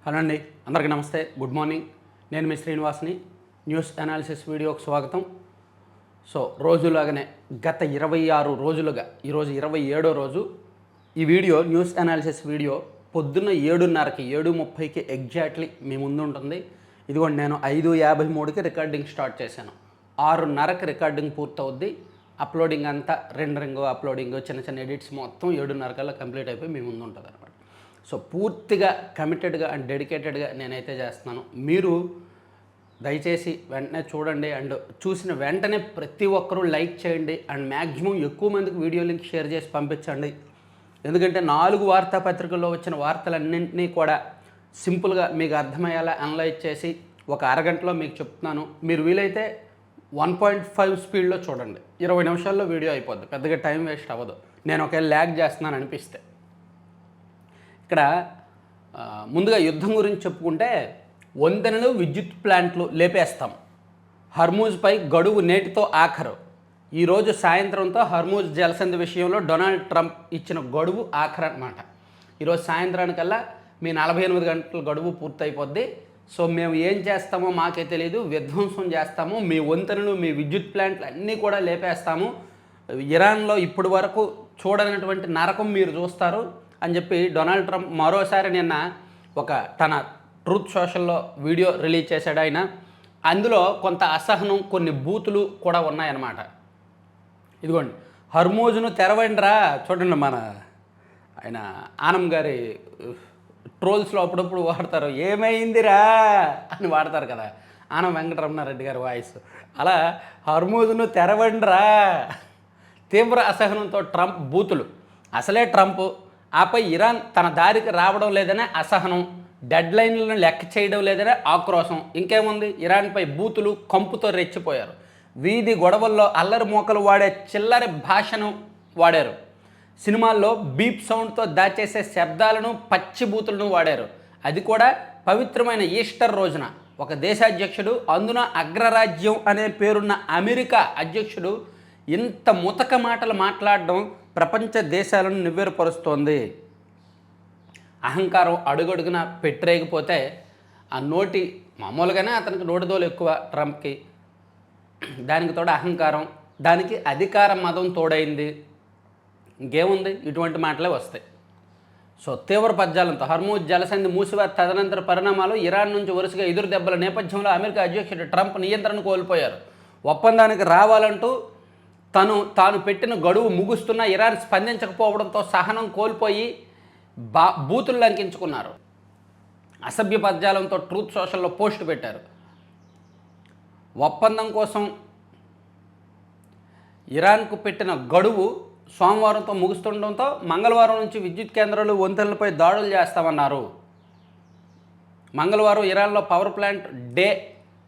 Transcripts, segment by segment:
Hello అండి, అందరికీ నమస్తే, గుడ్ మార్నింగ్. నేను మీ శ్రీనివాస్ని. న్యూస్ అనాలిసిస్ వీడియోకి స్వాగతం. సో రోజులాగానే గత 26 రోజులుగా ఈరోజు 27వ రోజు ఈ వీడియో న్యూస్ అనాలిసిస్ వీడియో పొద్దున్న 7:30కి 7:30కి ఎగ్జాక్ట్లీ మీ ముందు ఉంటుంది. ఇదిగోండి, నేను 5:53కి రికార్డింగ్ స్టార్ట్ చేశాను. 6:30కి రికార్డింగ్ పూర్తవుద్ది. అప్లోడింగ్ అంతా రెండరింగ్ అప్లోడింగ్ చిన్న చిన్న ఎడిట్స్ మొత్తం 7:30 కల్లా కంప్లీట్ అయిపోయి మీ ముందు ఉంటుంది అనమాట. సో పూర్తిగా కమిటెడ్గా అండ్ డెడికేటెడ్గా నేనైతే చేస్తున్నాను. మీరు దయచేసి వెంటనే చూడండి అండ్ చూసిన వెంటనే ప్రతి ఒక్కరూ లైక్ చేయండి అండ్ మ్యాక్సిమం ఎక్కువ మందికి వీడియో లింక్ షేర్ చేసి పంపించండి. ఎందుకంటే 4 వార్తాపత్రికల్లో వచ్చిన వార్తలన్నింటినీ కూడా సింపుల్గా మీకు అర్థమయ్యేలా అనలైజ్ చేసి ఒక అరగంటలో మీకు చెప్తున్నాను. మీరు వీలైతే 1.5 స్పీడ్లో చూడండి. 20 నిమిషాల్లో వీడియో అయిపోద్ది, పెద్దగా టైం వేస్ట్ అవ్వదు. నేను ఒకవేళ ల్యాగ్ చేస్తున్నాను అనిపిస్తే. ఇక్కడ ముందుగా యుద్ధం గురించి చెప్పుకుంటే, వంతెనలు విద్యుత్ ప్లాంట్లు లేపేస్తాం, హర్మూజ్పై గడువు నేటితో ఆఖరు. ఈరోజు సాయంత్రంతో హర్మూజ్ జలసంధి విషయంలో డొనాల్డ్ ట్రంప్ ఇచ్చిన గడువు ఆఖరు అనమాట. ఈరోజు సాయంత్రానికల్లా మీ 48 గంటల గడువు పూర్తయిపోద్ది. సో మేము ఏం చేస్తామో మాకే తెలియదు, విధ్వంసం చేస్తాము, మీ వంతెనలు మీ విద్యుత్ ప్లాంట్లు అన్నీ కూడా లేపేస్తాము, ఇరాన్లో ఇప్పటి వరకు చూడనటువంటి నరకం మీరు చూస్తారు అని చెప్పి డొనాల్డ్ ట్రంప్ మరోసారి నిన్న ఒక తన ట్రూత్ సోషల్లో వీడియో రిలీజ్ చేశాడు ఆయన. అందులో కొంత అసహనం, కొన్ని బూతులు కూడా ఉన్నాయన్నమాట. ఇదిగోండి, హర్మూజ్ను తెరవండిరా. చూడండి, మన ఆయన ఆనం గారి ట్రోల్స్లో అప్పుడప్పుడు వాడతారు, ఏమైందిరా అని వాడతారు కదా, ఆనం వెంకటరమణారెడ్డి గారి వాయిస్. అలా హర్మూజ్ను తెరవండిరా. తీవ్ర అసహనంతో ట్రంప్ బూతులు. అసలే ట్రంప్, ఆపై ఇరాన్ తన దారికి రావడం లేదనే అసహనం, డెడ్ లైన్లను లెక్క చేయడం లేదనే ఆక్రోశం. ఇంకేముంది, ఇరాన్పై బూతులు, కంపుతో రెచ్చిపోయారు. వీధి గొడవల్లో అల్లరి మోకలు వాడే చిల్లరి భాషను వాడారు. సినిమాల్లో బీప్ సౌండ్తో దాచేసే శబ్దాలను, పచ్చి బూతులను వాడారు. అది కూడా పవిత్రమైన ఈస్టర్ రోజున. ఒక దేశాధ్యక్షుడు, అందున అగ్రరాజ్యం అనే పేరున్న అమెరికా అధ్యక్షుడు ఇంత ముతక మాటలు మాట్లాడడం ప్రపంచ దేశాలను నివ్వెరపరుస్తోంది. అహంకారం అడుగడుగున పెట్టరేగిపోతే ఆ నోటి, మామూలుగానే అతనికి నోటిదోలు ఎక్కువ ట్రంప్కి, దానికి తోడు అహంకారం, దానికి అధికార మదం తోడైంది. ఇంకేముంది, ఇటువంటి మాటలే వస్తాయి. సో తీవ్ర పద్యాలంతో హర్మూజ్ జలసంధి మూసివేత తదనంతర పరిణామాలు, ఇరాన్ నుంచి వరుసగా ఎదురు దెబ్బల నేపథ్యంలో అమెరికా అధ్యక్షుడు ట్రంప్ నియంత్రణ కోల్పోయారు. ఒప్పందానికి రావాలంటూ తాను పెట్టిన గడువు ముగుస్తున్న ఇరాన్ స్పందించకపోవడంతో సహనం కోల్పోయి బూతులు లంకించుకున్నారు. అసభ్య పద్యాలంతో ట్రూత్ సోషల్లో పోస్ట్ పెట్టారు. ఒప్పందం కోసం ఇరాన్కు పెట్టిన గడువు సోమవారంతో ముగుస్తుండటంతో మంగళవారం నుంచి విద్యుత్ కేంద్రాలు, వంతెనలపై దాడులు చేస్తామన్నారు. మంగళవారం ఇరాన్లో power plant day,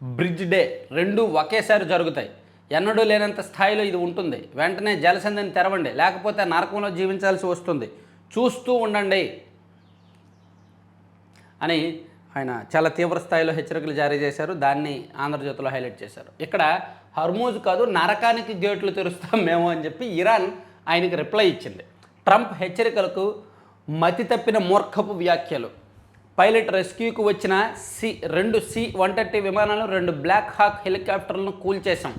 bridge day రెండూ ఒకేసారి జరుగుతాయి. ఎన్నడూ లేనంత స్థాయిలో ఇది ఉంటుంది. వెంటనే జలసంధిని తెరవండి, లేకపోతే నరకంలో జీవించాల్సి వస్తుంది, చూస్తూ ఉండండి అని ఆయన చాలా తీవ్ర స్థాయిలో హెచ్చరికలు జారీ చేశారు. దాన్ని ఆంధ్రజ్యోతిలో హైలైట్ చేశారు. ఇక్కడ హర్మూజ్ కాదు, నరకానికి గేట్లు తెరుస్తాం మేము అని చెప్పి ఇరాన్ ఆయనకి రిప్లై ఇచ్చింది. ట్రంప్ హెచ్చరికలకు మతి తప్పిన మూర్ఖపు వ్యాఖ్యలు. పైలట్ రెస్క్యూకు వచ్చిన 2 C-130 విమానాలు, 2 బ్లాక్ హాక్ హెలికాప్టర్లను కూల్చేశాం,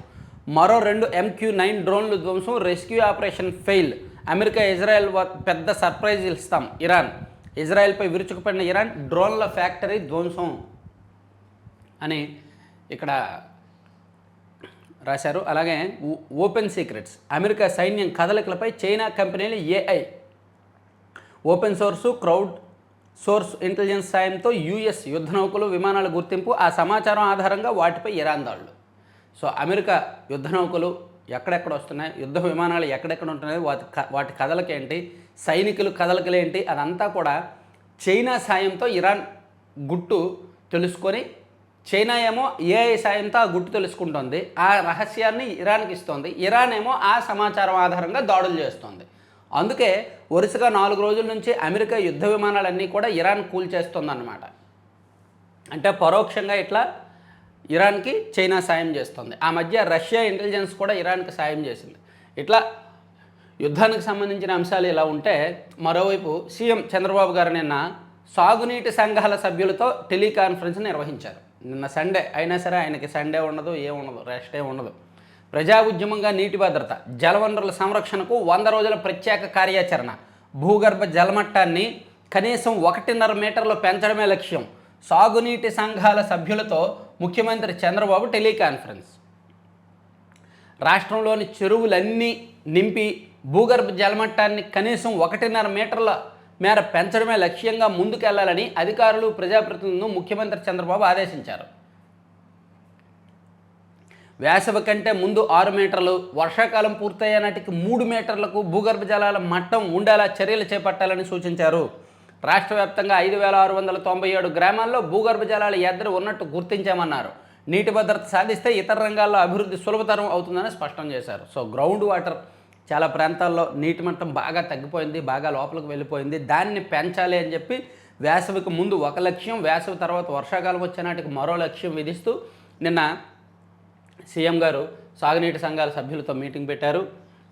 మరో 2 MQ-9 డ్రోన్లు ధ్వంసం, rescue operation fail, America Israel పెద్ద సర్ప్రైజ్ ఇస్తాం, ఇరాన్ ఇజ్రాయెల్పై విరుచుకుపడిన ఇరాన్ డ్రోన్ల ఫ్యాక్టరీ ధ్వంసం అని ఇక్కడ రాశారు. అలాగే ఓపెన్ సీక్రెట్స్, అమెరికా సైన్యం కదలికలపై చైనా కంపెనీలు AI open crowd source intelligence సాయంతో US యుద్ధ నౌకలు, విమానాల గుర్తింపు, ఆ సమాచారం ఆధారంగా వాటిపై ఇరాన్ దాడులు. సో అమెరికా యుద్ధ నౌకలు ఎక్కడెక్కడ వస్తున్నాయి, యుద్ధ విమానాలు ఎక్కడెక్కడ ఉంటున్నాయి, వాటి కదలకేంటి, సైనికులు కదలకలేంటి, అదంతా కూడా చైనా సాయంతో ఇరాన్ గుట్టు తెలుసుకొని, చైనా ఏమో AI సాయంతో ఆ గుట్టు తెలుసుకుంటుంది, ఆ రహస్యాన్ని ఇరాన్కి ఇస్తుంది, ఇరాన్ ఏమో ఆ సమాచారం ఆధారంగా దాడులు చేస్తుంది. అందుకే వరుసగా 4 రోజుల నుంచి అమెరికా యుద్ధ విమానాలన్నీ కూడా ఇరాన్ కూల్చేస్తుందన్నమాట. అంటే పరోక్షంగా ఇట్లా ఇరాన్కి చైనా సాయం చేస్తుంది. ఆ మధ్య రష్యా ఇంటెలిజెన్స్ కూడా ఇరాన్కి సాయం చేసింది. ఇట్లా యుద్ధానికి సంబంధించిన అంశాలు ఇలా ఉంటే, మరోవైపు సీఎం చంద్రబాబు గారు నిన్న సాగునీటి సంఘాల సభ్యులతో టెలికాన్ఫరెన్స్ నిర్వహించారు. నిన్న సండే అయినా సరే ఆయనకి సండే ఉండదు, ఏముండదు, రెస్టే ఉండదు. ప్రజా ఉద్యమంగా నీటి భద్రత, జలవనరుల సంరక్షణకు 100 రోజుల ప్రత్యేక కార్యాచరణ, భూగర్భ జలమట్టాన్ని కనీసం 1.5 మీటర్లు పెంచడమే లక్ష్యం. సాగునీటి సంఘాల సభ్యులతో ముఖ్యమంత్రి చంద్రబాబు టెలికాన్ఫరెన్స్. రాష్ట్రంలోని చెరువులన్నీ నింపి భూగర్భ జలమట్టాన్ని కనీసం 1.5 మీటర్ల మేర పెంచడమే లక్ష్యంగా ముందుకెళ్లాలని అధికారులు, ప్రజాప్రతినిధులను ముఖ్యమంత్రి చంద్రబాబు ఆదేశించారు. వేసవి కంటే ముందు 6 మీటర్లు, వర్షాకాలం పూర్తయ్యే నాటికి 3 మీటర్లకు భూగర్భ జలాల మట్టం ఉండేలా చర్యలు చేపట్టాలని సూచించారు. రాష్ట్ర వ్యాప్తంగా 5,697 గ్రామాల్లో భూగర్భ జలాల ఎద్దడి ఉన్నట్టు గుర్తించామన్నారు. నీటి భద్రత సాధిస్తే ఇతర రంగాల్లో అభివృద్ధి సులభతరం అవుతుందని స్పష్టం చేశారు. సో గ్రౌండ్ వాటర్ చాలా ప్రాంతాల్లో నీటి మట్టం బాగా తగ్గిపోయింది, బాగా లోపలికి వెళ్ళిపోయింది. దాన్ని పెంచాలి అని చెప్పి వేసవికి ముందు ఒక లక్ష్యం, వేసవి తర్వాత వర్షాకాలం వచ్చే నాటికి మరో లక్ష్యం విధిస్తూ నిన్న సీఎం గారు సాగునీటి సంఘాల సభ్యులతో మీటింగ్ పెట్టారు.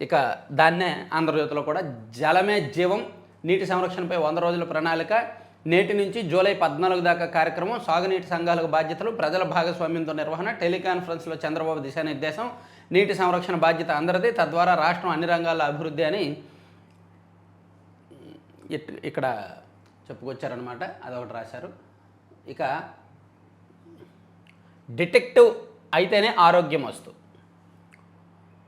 ఇక దాన్నే ఆంధ్రజ్యోతిలో కూడా జలమే జీవం, నీటి సంరక్షణపై 100 రోజుల ప్రణాళిక, నేటి నుంచి జూలై 14 దాకా కార్యక్రమం, సాగునీటి సంఘాలకు బాధ్యతలు, ప్రజల భాగస్వామ్యంతో నిర్వహణ, టెలికాన్ఫరెన్స్లో చంద్రబాబు దిశానిర్దేశం, నీటి సంరక్షణ బాధ్యత అందరిది, తద్వారా రాష్ట్రం అన్ని రంగాల్లో అభివృద్ధి అని ఇక్కడ చెప్పుకొచ్చారనమాట. అదొకటి రాశారు. ఇక డిటెక్టివ్ అయితేనే ఆరోగ్యం వస్తు.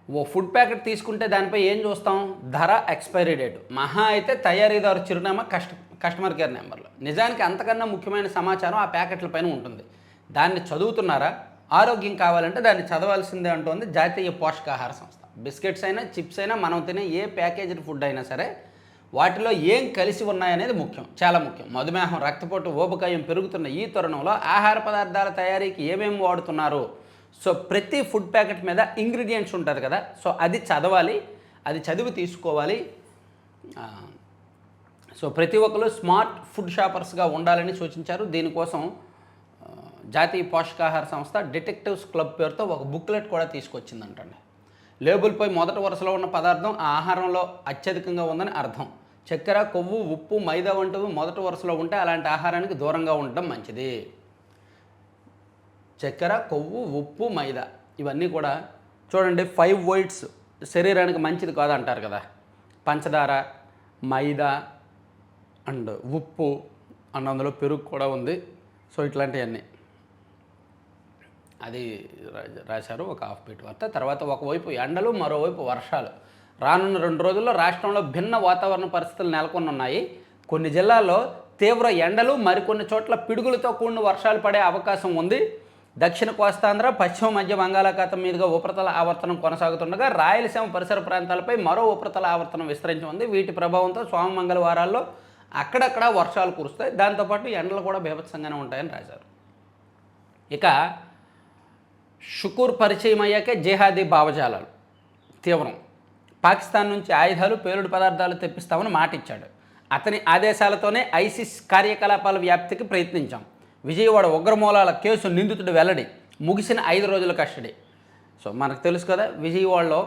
ఓ ఫుడ్ ప్యాకెట్ తీసుకుంటే దానిపై ఏం చూస్తాం? ధర, ఎక్స్పైరీ డేటు, మహా అయితే తయారీదారు చిరునామా, కస్టమర్ కేర్ నెంబర్లు. నిజానికి అంతకన్నా ముఖ్యమైన సమాచారం ఆ ప్యాకెట్ల పైన ఉంటుంది. దాన్ని చదువుతున్నారా? ఆరోగ్యం కావాలంటే దాన్ని చదవాల్సిందే అంటోంది జాతీయ పోషకాహార సంస్థ. బిస్కెట్స్ అయినా, చిప్స్ అయినా, మనం తినే ఏ ప్యాకేజ్డ్ ఫుడ్ అయినా సరే వాటిలో ఏం కలిసి ఉన్నాయనేది ముఖ్యం, చాలా ముఖ్యం. మధుమేహం, రక్తపోటు, ఊబకాయం పెరుగుతున్న ఈ తరుణంలో ఆహార పదార్థాల తయారీకి ఏమేమి వాడుతున్నారు? సో ప్రతి ఫుడ్ ప్యాకెట్ మీద ఇంగ్రీడియంట్స్ ఉంటుంది కదా, సో అది చదవాలి, అది చదివి తీసుకోవాలి. సో ప్రతి ఒక్కరు స్మార్ట్ ఫుడ్ షాపర్స్గా ఉండాలని సూచించారు. దీనికోసం జాతీయ పోషకాహార సంస్థ డిటెక్టివ్స్ క్లబ్ పేరుతో ఒక బుక్లెట్ కూడా తీసుకొచ్చిందంటండి. లేబుల్పై మొదటి వరుసలో ఉన్న పదార్థం ఆ ఆహారంలో అత్యధికంగా ఉందని అర్థం. చక్కెర, కొవ్వు, ఉప్పు, మైదా వంటివి మొదటి వరుసలో ఉంటే అలాంటి ఆహారానికి దూరంగా ఉండటం మంచిది. చక్కెర, కొవ్వు, ఉప్పు, మైదా ఇవన్నీ కూడా చూడండి 5 వైట్స్ శరీరానికి మంచిది కాదు అంటారు కదా. పంచదార, మైదా అండ్ ఉప్పు అండ్ అందులో పెరుగు కూడా ఉంది. సో ఇట్లాంటివన్నీ అది రాశారు ఒక హాఫ్ బీట్ వార్త. తర్వాత ఒకవైపు ఎండలు, మరోవైపు వర్షాలు. రానున్న 2 రోజుల్లో రాష్ట్రంలో భిన్న వాతావరణ పరిస్థితులు నెలకొనున్నాయి. కొన్ని జిల్లాల్లో తీవ్ర ఎండలు, మరికొన్ని చోట్ల పిడుగులతో కూడిన వర్షాలు పడే అవకాశం ఉంది. దక్షిణ కోస్తాంధ్ర, పశ్చిమ మధ్య బంగాళాఖాతం మీదుగా ఉపరితల ఆవర్తనం కొనసాగుతుండగా రాయలసీమ పరిసర ప్రాంతాలపై మరో ఉపరితల ఆవర్తనం విస్తరించి ఉంది. వీటి ప్రభావంతో సోమ, మంగళవారాల్లో అక్కడక్కడ వర్షాలు కురుస్తాయి. దాంతోపాటు ఎండలు కూడా బీభత్సంగానే ఉంటాయని రాశారు. ఇక షుకూర్ పరిచయం అయ్యాకే జిహాదీ భావజాలాలు తీవ్రం. పాకిస్తాన్ నుంచి ఆయుధాలు, పేలుడు పదార్థాలు తెప్పిస్తామని మాటిచ్చాడు. అతని ఆదేశాలతోనే ఐసిస్ కార్యకలాపాల వ్యాప్తికి ప్రయత్నించాం. విజయవాడ ఉగ్రమూలాల కేసు నిందితుడు వెల్లడి, ముగిసిన 5 రోజుల కస్టడీ. సో మనకు తెలుసు కదా, విజయవాడలో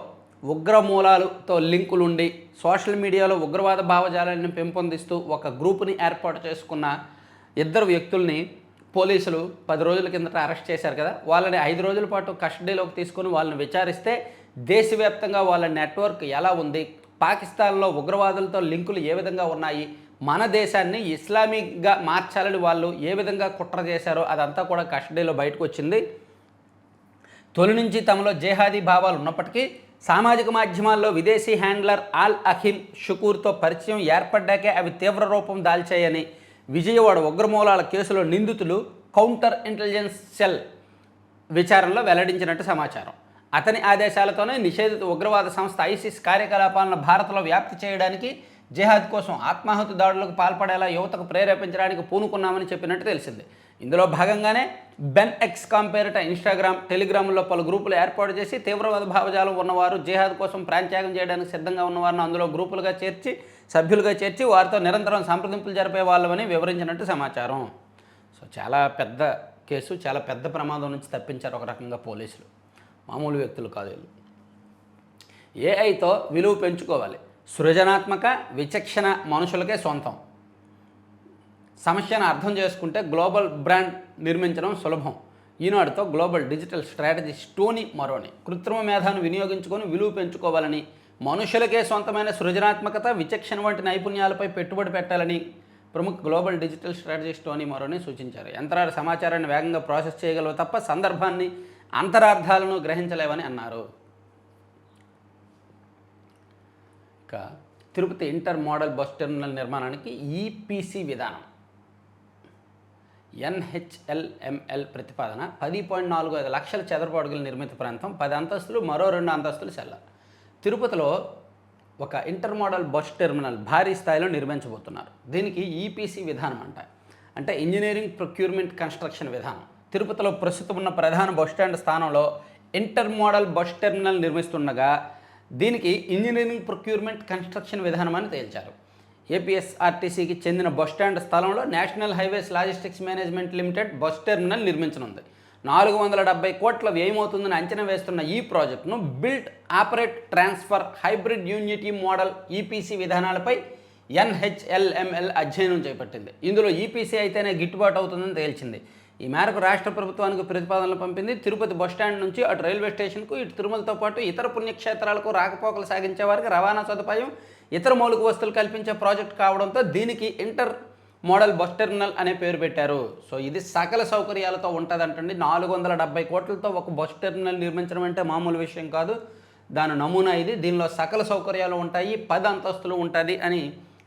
ఉగ్రమూలాలతో లింకులుండి సోషల్ మీడియాలో ఉగ్రవాద భావజాలాన్ని పెంపొందిస్తూ ఒక గ్రూపుని ఏర్పాటు చేసుకున్న 2 వ్యక్తుల్ని పోలీసులు 10 రోజుల కిందట అరెస్ట్ చేశారు కదా. వాళ్ళని 5 రోజుల పాటు కస్టడీలోకి తీసుకొని వాళ్ళని విచారిస్తే దేశవ్యాప్తంగా వాళ్ళ నెట్వర్క్ ఎలా ఉంది, పాకిస్తాన్లో ఉగ్రవాదులతో లింకులు ఏ విధంగా ఉన్నాయి, మన దేశాన్ని ఇస్లామిక్గా మార్చాలని వాళ్ళు ఏ విధంగా కుట్ర చేశారో అదంతా కూడా కస్టడీలో బయటకు వచ్చింది. తొలి నుంచి తమలో జేహాదీ భావాలు ఉన్నప్పటికీ సామాజిక మాధ్యమాల్లో విదేశీ హ్యాండ్లర్ ఆల్ అహీమ్ షుకూర్తో పరిచయం ఏర్పడ్డాకే అవి తీవ్ర రూపం దాల్చాయని విజయవాడ ఉగ్రమూలాల కేసులో నిందితులు కౌంటర్ ఇంటెలిజెన్స్ సెల్ విచారణలో వెల్లడించినట్టు సమాచారం. అతని ఆదేశాలతోనే నిషేధిత ఉగ్రవాద సంస్థ ఐసిస్ కార్యకలాపాలను భారత్లో వ్యాప్తి చేయడానికి, జిహాద్ కోసం ఆత్మాహుతి దాడులకు పాల్పడేలా యువతకు ప్రేరేపించడానికి పూనుకున్నామని చెప్పినట్టు తెలిసింది. ఇందులో భాగంగానే బెన్ ఎక్స్ పేరిట ఇన్స్టాగ్రామ్, టెలిగ్రామ్లో పలు గ్రూపులు ఏర్పాటు చేసి తీవ్రవాద భావజాలం ఉన్నవారు, జిహాద్ కోసం ప్రాణత్యాగం చేయడానికి సిద్ధంగా ఉన్నవారిని అందులో గ్రూపులుగా చేర్చి, సభ్యులుగా చేర్చి వారితో నిరంతరం సంప్రదింపులు జరిపే వాళ్ళమని వివరించినట్టు సమాచారం. సో చాలా పెద్ద కేసు, చాలా పెద్ద ప్రమాదం నుంచి తప్పించారు ఒక రకంగా పోలీసులు. మామూలు వ్యక్తులు కాదు వీళ్ళు. ఏఐతో విలువ పెంచుకోవాలి, సృజనాత్మక, విచక్షణ మనుషులకే సొంతం. సమస్యను అర్థం చేసుకుంటే గ్లోబల్ బ్రాండ్ నిర్మించడం సులభం. ఈనాడుతో గ్లోబల్ డిజిటల్ స్ట్రాటజిస్ట్ టోనీ మరోని కృత్రిమ మేధాను వినియోగించుకొని విలువ పెంచుకోవాలని, మనుషులకే సొంతమైన సృజనాత్మకత, విచక్షణ వంటి నైపుణ్యాలపై పెట్టుబడి పెట్టాలని ప్రముఖ గ్లోబల్ డిజిటల్ స్ట్రాటజిస్ట్ టోనీ మరోని సూచించారు. యంత్రాలు సమాచారాన్ని వేగంగా ప్రాసెస్ చేయగలవు తప్ప సందర్భాన్ని, అంతరార్థాలను గ్రహించలేవని అన్నారు. ఇక Tirupati inter model bus terminal నిర్మాణానికి ఈపీసీ విధానం ఎన్హెచ్ఎల్ఎంఎల్ ప్రతిపాదన 10.45 లక్షల చదరపు అడుగుల నిర్మిత ప్రాంతం, 10 అంతస్తులు, మరో 2 అంతస్తులు సెల్లార్. తిరుపతిలో ఒక ఇంటర్ మోడల్ బస్ టెర్మినల్ భారీ స్థాయిలో నిర్మించబోతున్నారు. దీనికి ఈపీసీ విధానం అంటే ఇంజనీరింగ్ ప్రొక్యూర్మెంట్ కన్స్ట్రక్షన్ విధానం. తిరుపతిలో ప్రస్తుతం ఉన్న ప్రధాన బస్ స్టాండ్ స్థానంలో ఇంటర్ మోడల్ బస్ టెర్మినల్ నిర్మిస్తుండగా దీనికి ఇంజనీరింగ్ ప్రొక్యూర్మెంట్ కన్స్ట్రక్షన్ విధానం అని తేల్చారు. ఏపీఎస్ఆర్టీసీకి చెందిన బస్ స్టాండ్ స్థలంలో national highways logistics management limited bus terminal నిర్మించనుంది. 470 కోట్ల వ్యయమవుతుందని అంచనా వేస్తున్న ఈ ప్రాజెక్టును built, operate, transfer, hybrid annuity model EPC విధానాలపై ఎన్హెచ్ఎల్ఎంఎల్ అధ్యయనం చేపట్టింది. ఇందులో ఈపీసీ అయితేనే గిట్టుబాటు అవుతుందని తేల్చింది. ఈ మేరకు రాష్ట్ర ప్రభుత్వానికి ప్రతిపాదనలు పంపింది. తిరుపతి బస్టాండ్ నుంచి అటు రైల్వే స్టేషన్కు, ఇటు తిరుమలతో పాటు ఇతర పుణ్యక్షేత్రాలకు రాకపోకలు సాగించే వారికి రవాణా సదుపాయం, ఇతర మౌలిక వస్తువులు కల్పించే ప్రాజెక్టు కావడంతో దీనికి ఇంటర్ మోడల్ బస్ టెర్మినల్ అనే పేరు పెట్టారు. సో ఇది సకల సౌకర్యాలతో ఉంటుందంటండి. 470 కోట్లతో ఒక బస్ టెర్మినల్ నిర్మించడం అంటే మామూలు విషయం కాదు. దాని నమూనా ఇది. దీనిలో సకల సౌకర్యాలు ఉంటాయి, 10 అంతస్తులు ఉంటుంది అని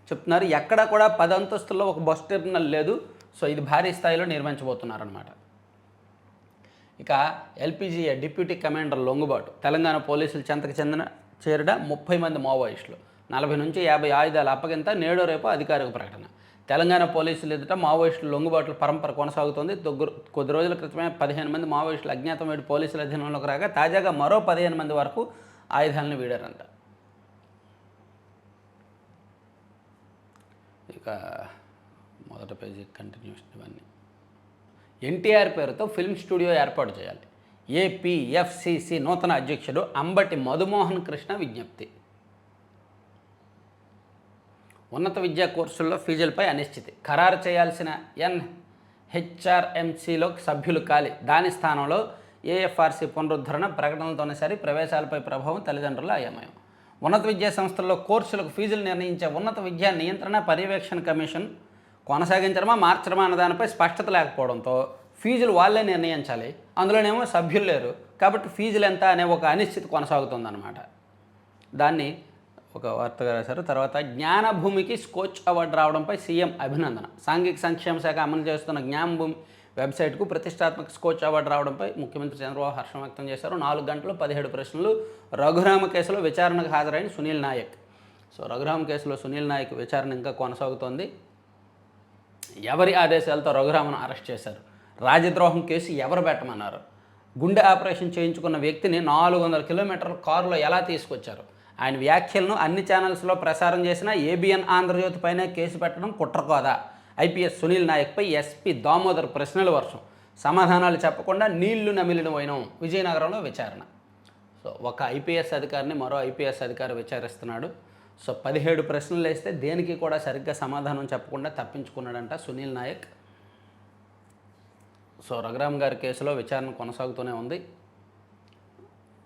చెప్తున్నారు. ఎక్కడ కూడా 10 అంతస్తుల్లో ఒక బస్ టెర్మినల్ లేదు. సో ఇది భారీ స్థాయిలో నిర్మించబోతున్నారనమాట. ఇక ఎల్పీజీఏ డిప్యూటీ కమాండర్ లొంగుబాటు, తెలంగాణ పోలీసులు చెంతకు చేరిన 30 మంది మావోయిస్టులు, 40 నుంచి 50 ఆయుధాల అప్పగింత నేడో రేపు అధికారిక ప్రకటన. తెలంగాణ పోలీసులు ఎదుట మావోయిస్టులు లొంగుబాట్ల పరంపర కొనసాగుతోంది. కొద్ది రోజుల క్రితమే 15 మంది మావోయిస్టులు అజ్ఞాతం వేడి పోలీసుల అధీనంలోకి రాగా తాజాగా మరో 15 మంది వరకు ఆయుధాలను వీడారంట. ఇక మొదటి పేజీ కంటిన్యూస్ ఇవన్నీ. ఎన్టీఆర్ పేరుతో ఫిల్మ్ స్టూడియో ఏర్పాటు చేయాలి. ఏపీఎఫ్సిసి నూతన అధ్యక్షుడు అంబటి మధుమోహన్ కృష్ణ విజ్ఞప్తి. ఉన్నత విద్యా కోర్సుల్లో ఫీజులపై అనిశ్చితి, ఖరారు చేయాల్సిన ఎన్హెచ్ఆర్ఎంసీలో సభ్యులు ఖాళీ, దాని స్థానంలో ఏఎఫ్ఆర్సీ పునరుద్ధరణ, ప్రకటనలతోనే సరి, ప్రవేశాలపై ప్రభావం, తల్లిదండ్రుల అయోమయం. ఉన్నత విద్యా సంస్థల్లో కోర్సులకు ఫీజులు నిర్ణయించే ఉన్నత విద్యా నియంత్రణ పర్యవేక్షణ కమిషన్ కొనసాగించడమా మార్చడమా అన్న దానిపై స్పష్టత లేకపోవడంతో ఫీజులు వాళ్ళే నిర్ణయించాలి, అందులోనేమో సభ్యులు లేరు కాబట్టి ఫీజులు ఎంత అనే ఒక అనిశ్చితి కొనసాగుతుందన్నమాట. దాన్ని ఒక వార్తగా రాశారు. తర్వాత జ్ఞానభూమికి స్కోచ్ అవార్డు రావడంపై సీఎం అభినందన. సాంఘిక సంక్షేమ శాఖ అమలు చేస్తున్న జ్ఞానభూమి వెబ్సైట్కు ప్రతిష్టాత్మక స్కోచ్ అవార్డు రావడంపై ముఖ్యమంత్రి చంద్రబాబు హర్షం వ్యక్తం చేశారు. 4 గంటలు 17 ప్రశ్నలు. రఘురామ కేసులో విచారణకు హాజరైన సునీల్ నాయక్. సో రఘురామ కేసులో సునీల్ నాయక్ విచారణ ఇంకా కొనసాగుతోంది. ఎవరి ఆదేశాలతో రఘురామను అరెస్ట్ చేశారు? రాజద్రోహం కేసు ఎవరు పెట్టమన్నారు? గుండె ఆపరేషన్ చేయించుకున్న వ్యక్తిని 400 కిలోమీటర్ల కారులో ఎలా తీసుకొచ్చారు? ఆయన వ్యాఖ్యలను అన్ని ఛానల్స్లో ప్రసారం చేసిన ఏబిఎన్ ఆంధ్రజ్యోతి పైన కేసు పెట్టడం కుట్ర కాదా? ఐపీఎస్ సునీల్ నాయక్పై ఎస్పీ దామోదర్ ప్రశ్నల వర్షం, సమాధానాలు చెప్పకుండా నీళ్లు నమిలిన వైనం. విజయనగరంలో విచారణ. సో ఒక ఐపీఎస్ అధికారిని మరో ఐపీఎస్ అధికారి విచారిస్తున్నాడు. సో 17 ప్రశ్నలు వేస్తే దేనికి కూడా సరిగ్గా సమాధానం చెప్పకుండా తప్పించుకున్నాడంట సునీల్ నాయక్. సో రఘురామ్ గారి కేసులో విచారణ కొనసాగుతూనే ఉంది.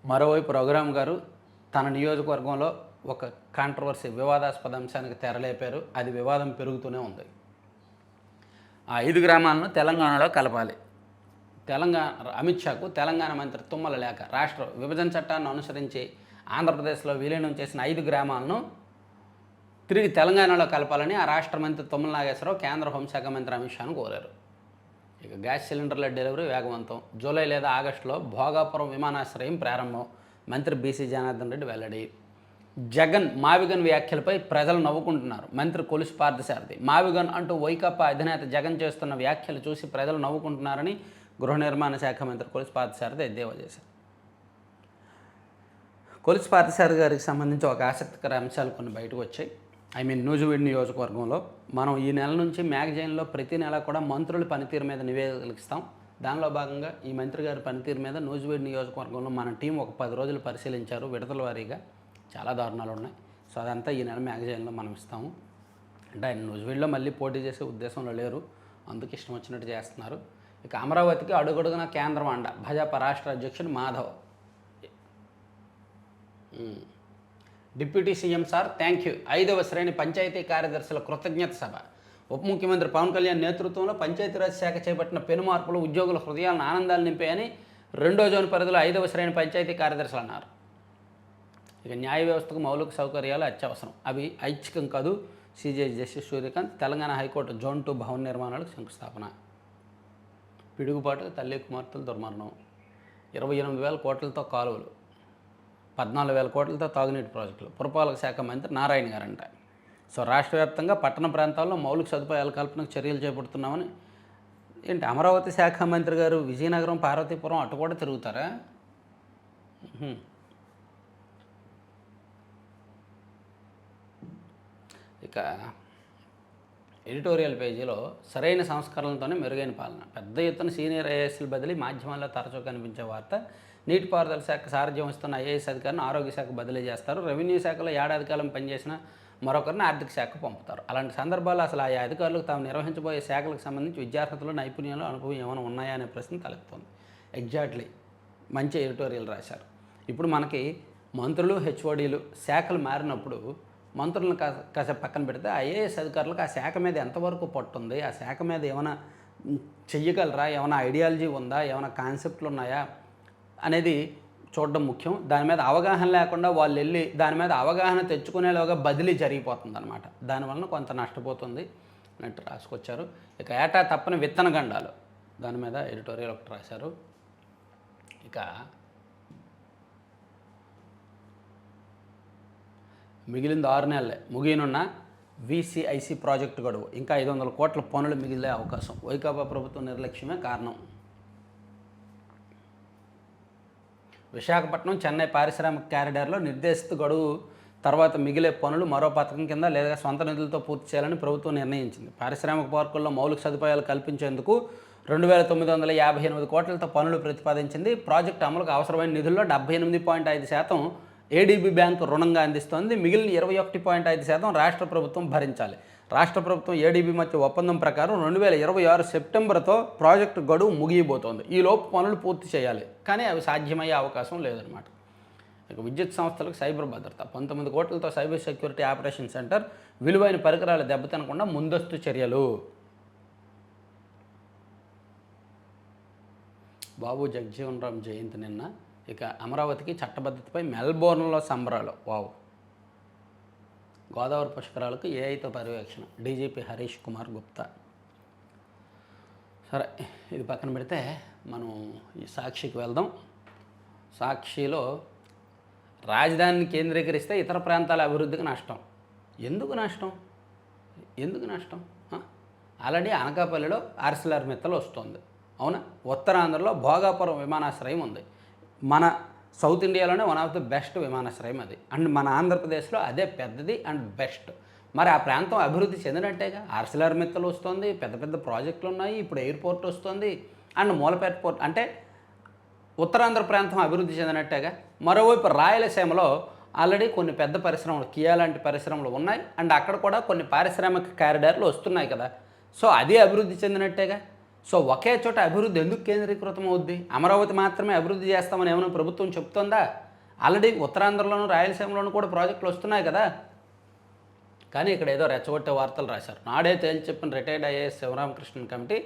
మరోవైపు రఘురామ్ గారు తన నియోజకవర్గంలో ఒక కాంట్రవర్సీ, వివాదాస్పద అంశానికి తెరలేపారు. అది వివాదం పెరుగుతూనే ఉంది. ఆ 5 గ్రామాలను తెలంగాణలో కలపాలి. అమిత్ షాకు తెలంగాణ మంత్రి తుమ్మల లేఖ. రాష్ట్ర విభజన చట్టాన్ని అనుసరించి ఆంధ్రప్రదేశ్లో విలీనం చేసిన 5 గ్రామాలను తిరిగి తెలంగాణలో కలపాలని ఆ రాష్ట్ర మంత్రి తుమ్మల నాగేశ్వరరావు కేంద్ర హోంశాఖ మంత్రి అమిత్ షాను కోరారు. ఇక గ్యాస్ సిలిండర్ల డెలివరీ వేగవంతం. జూలై లేదా ఆగస్టులో భోగాపురం విమానాశ్రయం ప్రారంభం. మంత్రి బీసీ జనార్దన్ రెడ్డి వెల్లడి. జగన్ మావిగన్ వ్యాఖ్యలపై ప్రజలు నవ్వుకుంటున్నారు. మంత్రి కొలుసు పార్థసారథి. మావిగన్ అంటూ వైకాపా అధినేత జగన్ చేస్తున్న వ్యాఖ్యలు చూసి ప్రజలు నవ్వుకుంటున్నారని గృహ నిర్మాణ శాఖ మంత్రి కొలుసు పార్థసారథి ఎద్దేవా చేశారు. కొలుసు పార్థసారథి గారికి సంబంధించి ఒక ఆసక్తికర అంశాలు కొన్ని బయటకు వచ్చాయి. నూజివీడు నియోజకవర్గంలో మనం ఈ నెల నుంచి మ్యాగజైన్లో ప్రతి నెల కూడా మంత్రుల పనితీరు మీద నివేదికలు ఇస్తాం. దానిలో భాగంగా ఈ మంత్రి గారి పనితీరు మీద నూజివీడు నియోజకవర్గంలో మన టీం ఒక 10 రోజులు పరిశీలించారు. విడతల వారీగా చాలా దారుణాలు ఉన్నాయి. సో అదంతా ఈ నెల మ్యాగజైన్లో మనం ఇస్తాము. అంటే ఆయన నూజివీడులో మళ్ళీ పోటీ చేసే ఉద్దేశంలో లేరు, అందుకు ఇష్టం వచ్చినట్టు చేస్తున్నారు. ఇక అమరావతికి అడుగడుగున కేంద్రం అండ, భాజపా రాష్ట్ర అధ్యక్షుడు Madhav. Deputy CM sir thank you. 5వ శ్రేణి పంచాయతీ కార్యదర్శుల కృతజ్ఞత సభ. ఉప ముఖ్యమంత్రి పవన్ కళ్యాణ్ నేతృత్వంలో పంచాయతీరాజ్ శాఖ చేపట్టిన పెను మార్పులు ఉద్యోగుల హృదయాలను ఆనందాలు నింపాయని 2వ జోన్ పరిధిలో 5వ శ్రేణి పంచాయతీ కార్యదర్శులు అన్నారు. ఇక న్యాయ వ్యవస్థకు మౌలిక సౌకర్యాలు అత్యవసరం, అవి ఐచ్ఛికం కాదు. CJ justice Suryakant. Telangana high court zone 2 భవన నిర్మాణాలకు శంకుస్థాపన. పిడుగుపాటు తల్లి కుమార్తెల దుర్మరణం. 28,000 కోట్లతో కాలువలు, 14,000 కోట్లతో తాగునీటి ప్రాజెక్టులు. పురపాలక శాఖ మంత్రి నారాయణ గారంట. సో రాష్ట్ర వ్యాప్తంగా పట్టణ ప్రాంతాల్లో మౌలిక సదుపాయాల కల్పనకు చర్యలు చేపడుతున్నామని. ఏంటి అమరావతి శాఖ మంత్రి గారు విజయనగరం, పార్వతీపురం అటు కూడా తిరుగుతారా? ఇక ఎడిటోరియల్ పేజీలో సరైన సంస్కరణలతోనే మెరుగైన పాలన, పెద్ద ఎత్తున సీనియర్ ఐఏఎస్ల బదిలీ. మాధ్యమాల్లో తరచూ కనిపించే వార్త. నీటిపారుదల శాఖ సారథ్యం వస్తున్న ఐఏఎస్ అధికారిని ఆరోగ్య శాఖ బదిలీ చేస్తారు. రెవెన్యూ శాఖలో ఏడాది కాలం పనిచేసిన మరొకరిని ఆర్థిక శాఖ పంపుతారు. అలాంటి సందర్భాల్లో అసలు ఆయా అధికారులకు తాము నిర్వహించబోయే శాఖలకు సంబంధించి విద్యార్హతలు, నైపుణ్యాలు, అనుభవం ఏమైనా ఉన్నాయా అనే ప్రశ్న తలెత్తుంది. ఎగ్జాక్ట్లీ మంచి ఎడిటోరియల్ రాశారు. ఇప్పుడు మనకి మంత్రులు, హెచ్ఓడీలు శాఖలు మారినప్పుడు మంత్రులను కాసేపు పక్కన పెడితే ఐఏఎస్ అధికారులకు ఆ శాఖ మీద ఎంతవరకు పట్టుంది, ఆ శాఖ మీద ఏమైనా చెయ్యగలరా, ఏమైనా ఐడియాలజీ ఉందా, ఏమైనా కాన్సెప్ట్లు ఉన్నాయా అనేది చూడడం ముఖ్యం. దాని మీద అవగాహన లేకుండా వాళ్ళు వెళ్ళి దాని మీద అవగాహన తెచ్చుకునేలోగా బదిలీ జరిగిపోతుంది అనమాట. దానివల్ల కొంత నష్టపోతుంది అన్నట్టు రాసుకొచ్చారు. ఇక ఏటా తప్పని విత్తన గండాలు, దాని మీద ఎడిటోరియల్ ఒకటి రాశారు. ఇక మిగిలింది 6 నెలలే ముగియనున్న వీసీఐసీ ప్రాజెక్టు గడువు, ఇంకా 500 కోట్ల పనులు మిగిలే అవకాశం. వైకాపా ప్రభుత్వం నిర్లక్ష్యమే కారణం. విశాఖపట్నం, చెన్నై పారిశ్రామిక కారిడార్లో నిర్దేశిత గడువు తర్వాత మిగిలే పనులు మరో పథకం కింద లేదా సొంత నిధులతో పూర్తి చేయాలని ప్రభుత్వం నిర్ణయించింది. పారిశ్రామిక పార్కుల్లో మౌలిక సదుపాయాలు కల్పించేందుకు 2,958 కోట్లతో పనులు ప్రతిపాదించింది. ప్రాజెక్టు అమలుకు అవసరమైన నిధుల్లో 78.5% ఏడీబీ బ్యాంకు రుణంగా అందిస్తోంది. మిగిలిన 21.5% రాష్ట్ర ప్రభుత్వం భరించాలి. రాష్ట్ర ప్రభుత్వం ఏడీబీ మధ్య ఒప్పందం ప్రకారం 2026 సెప్టెంబర్తో ప్రాజెక్టు గడువు ముగియబోతోంది. ఈలోపు పనులు పూర్తి చేయాలి, కానీ అవి సాధ్యమయ్యే అవకాశం లేదనమాట. ఇక విద్యుత్ సంస్థలకు సైబర్ భద్రత, 19 కోట్లతో సైబర్ సెక్యూరిటీ ఆపరేషన్ సెంటర్. విలువైన పరికరాలు దెబ్బతినకుండా ముందస్తు చర్యలు. బాబు జగజీవన్ రామ్ జయంతి నిన్న. ఇక అమరావతికి చట్టబద్ధతపై మెల్బోర్న్లో సంబరాలు. వావ్. గోదావరి పుష్కరాలకు ఏఐతో పర్యవేక్షణ, డీజీపీ హరీష్ కుమార్ గుప్తా. సరే, ఇది పక్కన పెడితే మనం ఈ సాక్షికి వెళ్దాం. సాక్షిలో రాజధానిని కేంద్రీకరిస్తే ఇతర ప్రాంతాల అభివృద్ధికి నష్టం. ఎందుకు నష్టం? ఎందుకు నష్టం? ఆల్రెడీ అనకాపల్లిలో ఆర్సిలర్ మిత్తల్ వస్తుంది, అవునా? ఉత్తరాంధ్రలో భోగాపురం విమానాశ్రయం ఉంది. మన సౌత్ ఇండియాలోనే వన్ ఆఫ్ ది బెస్ట్ విమానాశ్రయం అది. అండ్ మన ఆంధ్రప్రదేశ్లో అదే పెద్దది అండ్ బెస్ట్. మరి ఆ ప్రాంతం అభివృద్ధి చెందినట్టేగా. ఆర్సిలర్ మిత్తల్ వస్తుంది, పెద్ద పెద్ద ప్రాజెక్టులు ఉన్నాయి, ఇప్పుడు ఎయిర్పోర్ట్ వస్తుంది, అండ్ మూలపేట పోర్ట్. అంటే ఉత్తరాంధ్ర ప్రాంతం అభివృద్ధి చెందినట్టేగా. మరోవైపు రాయలసీమలో ఆల్రెడీ కొన్ని పెద్ద పరిశ్రమలు, కియా లాంటి పరిశ్రమలు ఉన్నాయి, అండ్ అక్కడ కూడా కొన్ని పారిశ్రామిక కారిడార్లు వస్తున్నాయి కదా. సో అది అభివృద్ధి చెందినట్టేగా. సో ఒకే చోట అభివృద్ధి ఎందుకు కేంద్రీకృతం అవుద్ది? అమరావతి మాత్రమే అభివృద్ధి చేస్తామని ఏమైనా ప్రభుత్వం చెప్తుందా? ఆల్రెడీ ఉత్తరాంధ్రలోను, రాయలసీమలోను కూడా ప్రాజెక్టులు వస్తున్నాయి కదా. కానీ ఇక్కడ ఏదో రెచ్చగొట్టే వార్తలు రాశారు. నాడే తేల్చి చెప్పిన రిటైర్డ్ ఐఏఎస్ శివరామకృష్ణన్ కమిటీ,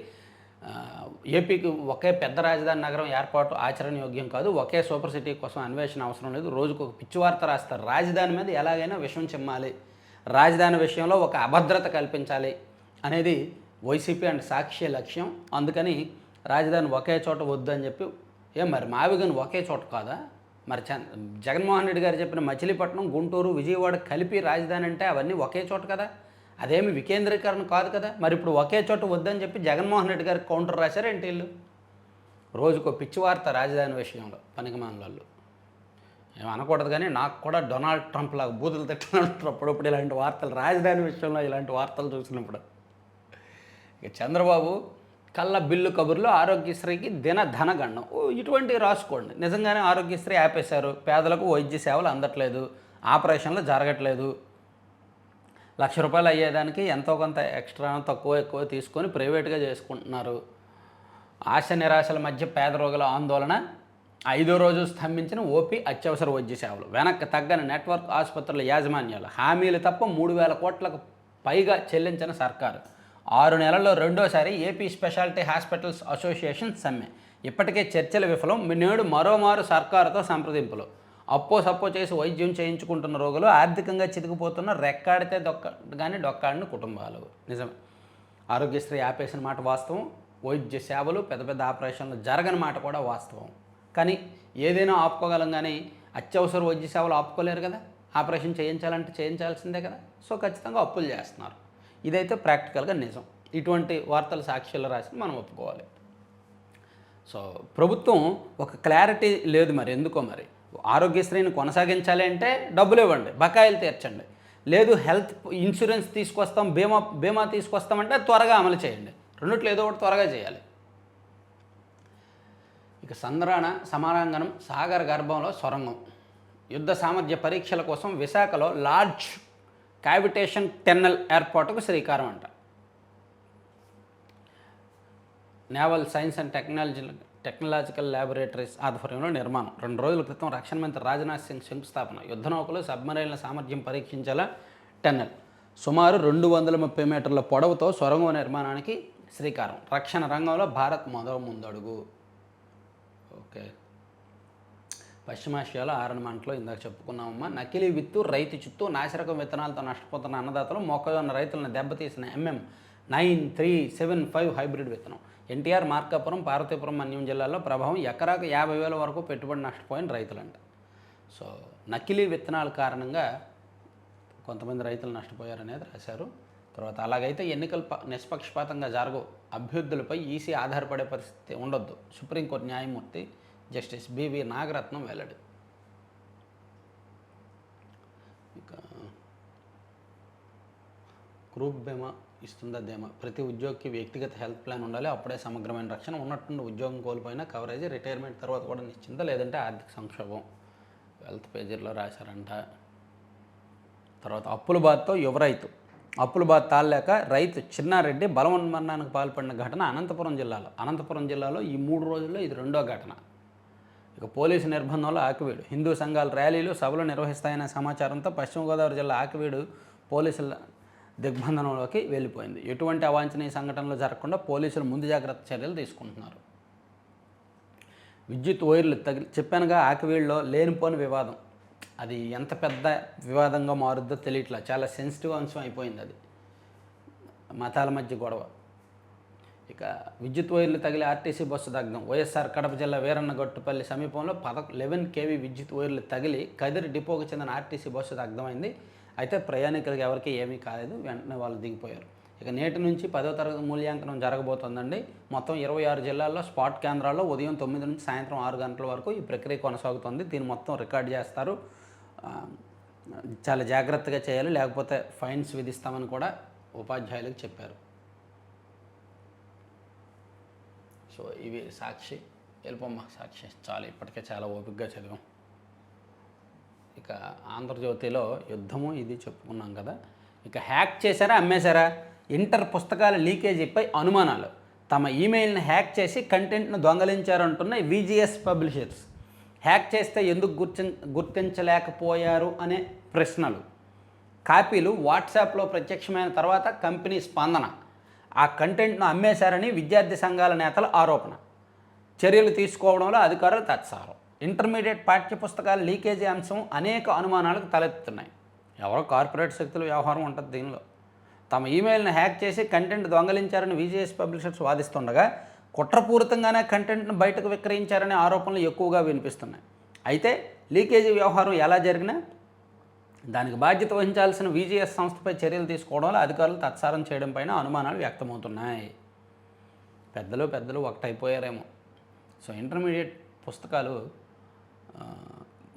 ఏపీకి ఒకే పెద్ద రాజధాని నగరం ఏర్పాటు ఆచరణయోగ్యం కాదు, ఒకే సూపర్ సిటీ కోసం అన్వేషణ అవసరం లేదు, రోజుకు ఒక పిచ్చి వార్త రాస్తారు. రాజధాని మీద ఎలాగైనా విషయం చిమ్మాలి, రాజధాని విషయంలో ఒక అభద్రత కల్పించాలి అనేది వైసీపీ అండ్ సాక్షి లక్ష్యం. అందుకని రాజధాని ఒకే చోట వద్దు అని చెప్పి. మరి మావిగన్ ఒకే చోట కాదా? మరి జగన్మోహన్ రెడ్డి గారు చెప్పిన మచిలీపట్నం, గుంటూరు, విజయవాడ కలిపి రాజధాని అంటే అవన్నీ ఒకే చోట కదా, అదేమి వికేంద్రీకరణ కాదు కదా. మరి ఇప్పుడు ఒకే చోట వద్దని చెప్పి జగన్మోహన్ రెడ్డి గారికి కౌంటర్ రాశారేంటి వీళ్ళు? రోజుకో పిచ్చి వార్త రాజధాని విషయంలో, పనికిమాలిన. ఏమనకూడదు కానీ నాకు కూడా డొనాల్డ్ ట్రంప్ లాగా బూతులు తిట్టినప్పుడు అప్పుడప్పుడు ఇలాంటి వార్తలు, రాజధాని విషయంలో ఇలాంటి వార్తలు చూసినప్పుడు. ఇక చంద్రబాబు కళ్ళ బిల్లు కబుర్లో ఆరోగ్యశ్రీకి ధనగండం. ఇటువంటివి రాసుకోండి. నిజంగానే ఆరోగ్యశ్రీ ఆపేశారు, పేదలకు వైద్య సేవలు అందట్లేదు, ఆపరేషన్లు జరగట్లేదు, రూపాయలు అయ్యేదానికి ఎంతో కొంత ఎక్స్ట్రా తక్కువ ఎక్కువ తీసుకొని ప్రైవేట్గా చేసుకుంటున్నారు. ఆశ నిరాశల మధ్య పేద రోగుల ఆందోళన, 5వ రోజు స్తంభించిన ఓపీ అత్యవసర వైద్య సేవలు, వెనక్కి తగ్గని నెట్వర్క్ ఆసుపత్రుల యాజమాన్యాలు, హామీలు తప్ప 3,000 కోట్లకు పైగా చెల్లించిన సర్కారు, 6 నెలల్లో రెండోసారి ఏపీ స్పెషాలిటీ హాస్పిటల్స్ అసోసియేషన్ సమ్మె, ఇప్పటికే చర్చలు విఫలం, నేడు మరోమారు సర్కారుతో సంప్రదింపులు, అప్పో సప్పో చేసి వైద్యం చేయించుకుంటున్న రోగులు, ఆర్థికంగా చితికిపోతున్న రెక్కాడితే కానీ డొక్కాడిన కుటుంబాలు. నిజమే, ఆరోగ్యశ్రీ ఆపేసిన మాట వాస్తవం, వైద్య సేవలు పెద్ద పెద్ద ఆపరేషన్లు జరగని మాట కూడా వాస్తవం. కానీ ఏదైనా ఆపుకోగలం, కానీ అత్యవసర వైద్య సేవలు ఆపుకోలేరు కదా. ఆపరేషన్ చేయించాలంటే చేయించాల్సిందే కదా. సో ఖచ్చితంగా అప్పులు చేస్తున్నారు. ఇదైతే ప్రాక్టికల్గా నిజం. ఇటువంటి వార్తలు సాక్షిలో రాసి మనం ఒప్పుకోవాలి. సో ప్రభుత్వం ఒక క్లారిటీ లేదు, మరి ఎందుకో మరి. ఆరోగ్యశ్రీని కొనసాగించాలి అంటే డబ్బులు ఇవ్వండి, బకాయిలు తీర్చండి. లేదు హెల్త్ ఇన్సూరెన్స్ తీసుకొస్తాం, బీమా తీసుకొస్తామంటే త్వరగా అమలు చేయండి. రెండిట్లో ఏదో ఒకటి త్వరగా చేయాలి. ఇక సంద్రాణ సమారాంగణం సాగర్ గర్భంలో సొరంగం, యుద్ధ సామర్థ్య పరీక్షల కోసం విశాఖలో లార్జ్ క్యావిటేషన్ టన్నెల్ ఏర్పాటుకు శ్రీకారం అంట. Naval science and technological laboratories ఆధ్వర్యంలో నిర్మాణం. 2 రోజుల క్రితం రక్షణ మంత్రి రాజ్నాథ్ సింగ్ శంకుస్థాపన. యుద్ధ నౌకలు సబ్మరైన్ల సామర్థ్యం పరీక్షించేలా టన్నెల్. సుమారు 230 మీటర్ల పొడవుతో సొరంగం నిర్మాణానికి శ్రీకారం. రక్షణ రంగంలో భారత్ ముందడుగు. ఓకే, పశ్చిమాసియాలో ఆరణమంటలో ఇందాక చెప్పుకున్నామమ్మా. నకిలీ విత్తు, రైతు చిత్తు, నాసిరకం విత్తనాలతో నష్టపోతున్న అన్నదాతలు, మొక్కజొన్న రైతులను దెబ్బతీసిన MM9375 హైబ్రిడ్ విత్తనం. ఎన్టీఆర్, మార్కాపురం, పార్వతీపురం, మన్యం జిల్లాల్లో ప్రభావం. ఎకరాకు 50,000 వరకు పెట్టుబడి నష్టపోయిన రైతులంట. సో నకిలీ విత్తనాల కారణంగా కొంతమంది రైతులు నష్టపోయారనేది రాశారు. తర్వాత అలాగైతే ఎన్నికలు నిష్పక్షపాతంగా జరగవు, అభ్యర్థులపై ఈసీ ఆధారపడే పరిస్థితి ఉండొద్దు, సుప్రీంకోర్టు న్యాయమూర్తి జస్టిస్ బివి నాగరత్నం వెల్లడి. ఇక గ్రూప్ బీమా ఇస్తుందా ధీమా. ప్రతి ఉద్యోగికి వ్యక్తిగత హెల్త్ ప్లాన్ ఉండాలి, అప్పుడే సమగ్రమైన రక్షణ. ఉన్నట్టుండి ఉద్యోగం కోల్పోయినా కవరేజ్, రిటైర్మెంట్ తర్వాత కూడా నిశ్చింత, లేదంటే ఆర్థిక సంక్షోభం. హెల్త్ పేజీలో రాశారంట. తర్వాత అప్పుల బాధతో యువ రైతు. అప్పుల బాధ తాళలేక రైతు చిన్నారెడ్డి బలవన్మరణానికి పాల్పడిన ఘటన అనంతపురం జిల్లాలో ఈ 3 రోజుల్లో ఇది 2వ ఘటన. ఇక పోలీసు నిర్బంధంలో ఆకివీడు. హిందూ సంఘాల ర్యాలీలు, సభలు నిర్వహిస్తాయనే సమాచారంతో పశ్చిమ గోదావరి జిల్లా ఆకివీడు పోలీసుల దిగ్బంధనంలోకి వెళ్ళిపోయింది. ఎటువంటి అవాంఛనీయ సంఘటనలు జరగకుండా పోలీసులు ముందు జాగ్రత్త చర్యలు తీసుకుంటున్నారు. విద్యుత్ వైర్లు చెప్పానుగా, ఆకివీడులో లేనిపోని వివాదం. అది ఎంత పెద్ద వివాదంగా మారుద్దో తెలియట్లా. చాలా సెన్సిటివ్ అంశం అయిపోయింది అది, మతాల మధ్య గొడవ. ఇక విద్యుత్ వైర్లు తగిలి ఆర్టీసీ బస్సు దగ్ధం. వైఎస్ఆర్ కడప జిల్లా వీరన్నగొట్టుపల్లి సమీపంలో 11 kV విద్యుత్ వైర్లు తగిలి కదిరి డిపోకు చెందిన ఆర్టీసీ బస్సు దగ్ధమైంది. అయితే ప్రయాణికులకు ఎవరికీ ఏమీ కాలేదు, వెంటనే వాళ్ళు దిగిపోయారు. ఇక నేటి నుంచి 10వ తరగతి మూల్యాంకనం జరగబోతోందండి. మొత్తం 26 జిల్లాల్లో స్పాట్ కేంద్రాల్లో ఉదయం 9 నుంచి సాయంత్రం 6 గంటల వరకు ఈ ప్రక్రియ కొనసాగుతుంది. దీన్ని మొత్తం రికార్డ్ చేస్తారు. చాలా జాగ్రత్తగా చేయాలి, లేకపోతే ఫైన్స్ విధిస్తామని కూడా ఉపాధ్యాయులకు చెప్పారు. సో ఇవి సాక్షి. వెళ్ళిపోమ్మా సాక్షి, చాలా ఇప్పటికే చాలా ఓపికగా చదివాం. ఇక ఆంధ్రజ్యోతిలో యుద్ధము ఇది చెప్పుకున్నాం కదా. ఇక హ్యాక్ చేశారా, అమ్మేశారా? ఇంటర్ పుస్తకాల లీకేజీపై అనుమానాలు. తమ ఈమెయిల్ని హ్యాక్ చేసి కంటెంట్ను దొంగలించారంటున్న VGS పబ్లిషర్స్. హ్యాక్ చేస్తే ఎందుకు గుర్తించలేకపోయారు అనే ప్రశ్నలు. కాపీలు వాట్సాప్లో ప్రత్యక్షమైన తర్వాత కంపెనీ స్పందన. ఆ కంటెంట్ను అమ్మేశారని విద్యార్థి సంఘాల నేతల ఆరోపణ. చర్యలు తీసుకోవడంలో అధికారులు తత్సారం. ఇంటర్మీడియట్ పాఠ్యపుస్తకాల లీకేజీ అంశం అనేక అనుమానాలకు తలెత్తుతున్నాయి. ఎవరో కార్పొరేట్ శక్తుల వ్యవహారం ఉంటుంది దీనిలో. తమ ఈమెయిల్ని హ్యాక్ చేసి కంటెంట్ దొంగలించారని VGS పబ్లిషర్స్ వాదిస్తుండగా, కుట్రపూరితంగానే కంటెంట్ను బయటకు విక్రయించారనే ఆరోపణలు ఎక్కువగా వినిపిస్తున్నాయి. అయితే లీకేజీ వ్యవహారం ఎలా జరిగినా దానికి బాధ్యత వహించాల్సిన VGS సంస్థపై చర్యలు తీసుకోవడంలో అధికారులు తత్సారం చేయడం పైన అనుమానాలు వ్యక్తమవుతున్నాయి. పెద్దలు ఒకటైపోయారేమో. సో ఇంటర్మీడియట్ పుస్తకాలు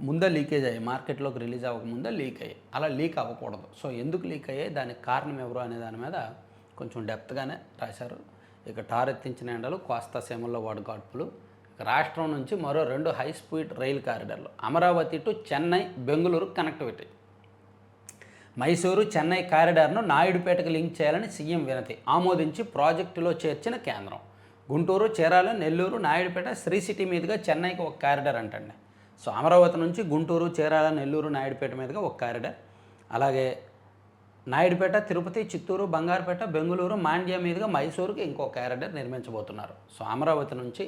ముందే లీకేజ్ అయ్యాయి, మార్కెట్లోకి రిలీజ్ అవ్వకముందే లీక్ అయ్యాయి. అలా లీక్ అవ్వకూడదు. సో ఎందుకు లీక్ అయ్యాయి, దానికి కారణం ఎవరు అనే దాని మీద కొంచెం డెప్త్గానే రాశారు. ఇక టారెత్తించిన ఎండలు, కోస్తా సీమల్లో వడగాడ్పులు. ఇక రాష్ట్రం నుంచి మరో 2 హై స్పీడ్ రైలు కారిడార్లు. Amaravati to Chennai, Bengaluru connectivity. మైసూరు చెన్నై కారిడార్ను నాయుడుపేటకు లింక్ చేయాలని సీఎం వినతి, ఆమోదించి ప్రాజెక్టులో చేర్చిన కేంద్రం. గుంటూరు, చీరాల, నెల్లూరు, నాయుడుపేట, శ్రీ సిటీ మీదుగా చెన్నైకి ఒక కారిడార్ అంటండి. సో అమరావతి నుంచి గుంటూరు, చీరాల, నెల్లూరు, నాయుడుపేట మీదుగా ఒక కారిడార్. అలాగే నాయుడుపేట, తిరుపతి, చిత్తూరు, బంగారుపేట, బెంగళూరు, మాండ్య మీదుగా మైసూరుకి ఇంకో కారిడార్ నిర్మించబోతున్నారు. సో అమరావతి నుంచి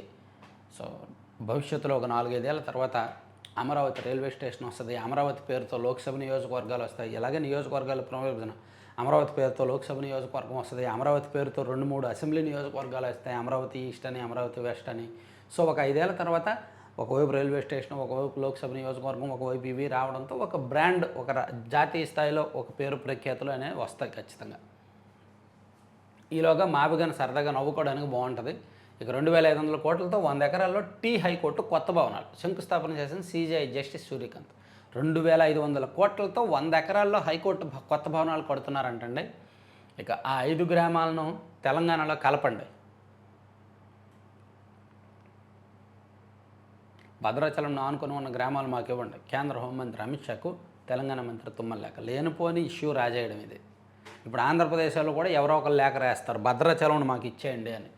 సో భవిష్యత్తులో ఒక 4-5 ఏళ్ళ తర్వాత అమరావతి రైల్వే స్టేషన్ వస్తుంది. అమరావతి పేరుతో లోక్సభ నియోజకవర్గాలు వస్తాయి. ఇలాగే నియోజకవర్గాలు పునర్విభజన, అమరావతి పేరుతో లోక్సభ నియోజకవర్గం వస్తుంది. అమరావతి పేరుతో 2-3 అసెంబ్లీ నియోజకవర్గాలు వస్తాయి. అమరావతి ఈస్ట్ అని, అమరావతి వెస్ట్ అని. సో ఒక 5 ఏళ్ళ తర్వాత ఒకవైపు రైల్వే స్టేషన్, ఒకవైపు లోక్సభ నియోజకవర్గం, ఒకవైపు ఇవి రావడంతో ఒక బ్రాండ్, ఒక జాతీయ స్థాయిలో ఒక పేరు ప్రఖ్యాతులు అనేవి వస్తాయి ఖచ్చితంగా. ఈలోగా మావిగాని సరదాగా నవ్వుకోవడానికి బాగుంటుంది. ఇక 2,500 కోట్లతో 100 ఎకరాల్లో టీ హైకోర్టు కొత్త భవనాలు శంకుస్థాపన చేసిన సీజీఐ జస్టిస్ సూర్యకాంత్. 2,500 కోట్లతో 100 ఎకరాల్లో హైకోర్టు కొత్త భవనాలు కడుతున్నారంటండి. ఇక ఆ 5 గ్రామాలను తెలంగాణలో కలపండి. భద్రాచలం ఆనుకొని ఉన్న గ్రామాలు మాకు ఇవ్వండి. కేంద్ర హోంమంత్రి అమిత్ షాకు తెలంగాణ మంత్రి తుమ్మల లేఖ. లేనిపోని ఇష్యూ రాజేయడం ఇది. ఇప్పుడు ఆంధ్రప్రదేశ్లో కూడా ఎవరో ఒకరు లేఖ రాస్తారు, భద్రాచలం మాకు ఇచ్చేయండి అని.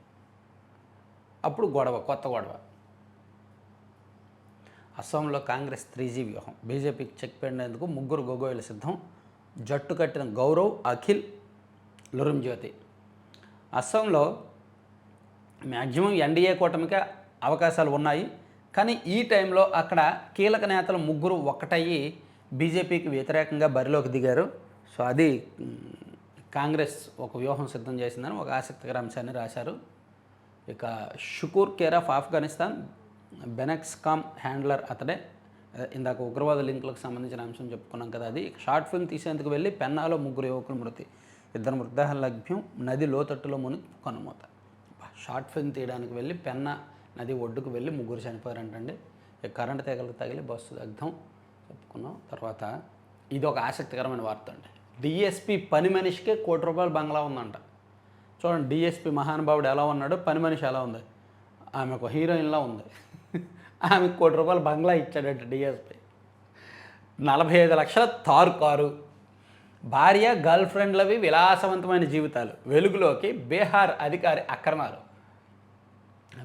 అప్పుడు గొడవ, కొత్త గొడవ. అస్సాంలో కాంగ్రెస్ 3G వ్యూహం, బీజేపీకి చెక్ పెట్టేందుకు 3 గొగోయిలు సిద్ధం. జట్టు కట్టిన గౌరవ్, అఖిల్, లురింజ్యోతి. అస్సాంలో మ్యాక్సిమం ఎన్డీఏ కూటమికి అవకాశాలు ఉన్నాయి. కానీ ఈ టైంలో అక్కడ కీలక నేతలు 3 ఒక్కటయ్యి బీజేపీకి వ్యతిరేకంగా బరిలోకి దిగారు. సో అది కాంగ్రెస్ ఒక వ్యూహం సిద్ధం చేసిందని ఒక ఆసక్తికర అంశాన్ని రాశారు. ఇక షుకూర్ కేర్ ఆఫ్ ఆఫ్ఘనిస్తాన్, బెనెక్స్కామ్ హ్యాండ్లర్ అతడే. ఇందాక ఉగ్రవాద లింకులకు సంబంధించిన అంశం చెప్పుకున్నాం కదా అది. షార్ట్ ఫిల్మ్ తీసేందుకు వెళ్ళి పెన్నాలో 3 యువకులు మృతి, 2 మృతదేహాల లభ్యం, నది లోతట్టులో మునిగి కనుమూత. షార్ట్ ఫిల్మ్ తీయడానికి వెళ్ళి పెన్నా నది ఒడ్డుకు వెళ్ళి 3 చనిపోయారంటండి. కరెంటు తీగలకు తగిలి బస్సు దగ్ధం చెప్పుకున్నాం. తర్వాత ఇది ఒక ఆసక్తికరమైన వార్త అండి. డిఎస్పీ పని మనిషికే ₹1 బంగ్లా ఉందంట. చూడండి, డిఎస్పీ మహానుభావుడు ఎలా ఉన్నాడు, పని మనిషి ఎలా ఉంది. ఆమె ఒక హీరోయిన్లా ఉంది. ఆమెకు ₹1 బంగ్లా ఇచ్చాడట డిఎస్పీ. 45 లక్షల తారు కారు, భార్య, గర్ల్ ఫ్రెండ్లవి విలాసవంతమైన జీవితాలు. వెలుగులోకి బీహార్ అధికారి అక్రమాలు.